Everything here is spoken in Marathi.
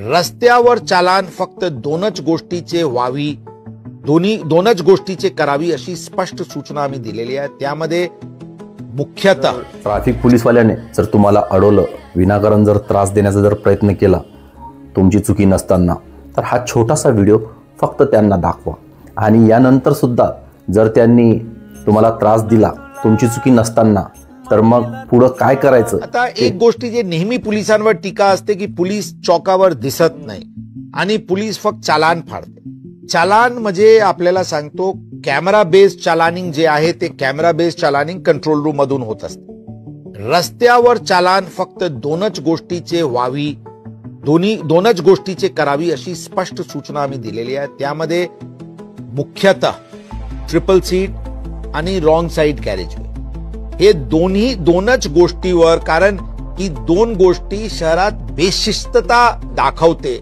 रस्त्यावर चालान फक्त दोनच गोष्टीचे व्हावी, दोनच गोष्टीचे करावी अशी स्पष्ट सूचना आम्ही दिलेली आहे। त्यामध्ये मुख्यतः ट्रॅफिक पोलीसवाल्याने जर तुम्हाला अडवलं, विनाकारण जर त्रास देण्याचा जर प्रयत्न केला तुमची चुकी नसताना, तर हा छोटासा व्हिडिओ फक्त त्यांना दाखवा आणि यानंतर सुद्धा जर त्यांनी तुम्हाला त्रास दिला तुमची चुकी नसताना, तर मग पुढे काय करायचं। आता एक गोष्टी जे नेहमी पोलिसांवर टीका असते की पोलीस चौकावर दिसत नाही आणि पोलीस फक्त चालान फाडते। चालान म्हणजे आपल्याला सांगतो कॅमेरा बेस्ड चालानिंग जे आहे ते कॅमेरा बेस्ड चालानिंग कंट्रोल रूम मधून होत असते। रस्त्यावर चालान फक्त दोनच गोष्टीचे व्हावी, दोनच गोष्टीचे करावी अशी स्पष्ट सूचना आम्ही दिलेली आहे। त्यामध्ये मुख्यतः ट्रिपल सीट आणि रॉंग साइड कॅरेजवे हे दोनच गोष्टीवर, कारण की दोन गोष्टी शहरात बेशिस्तता दाखवते।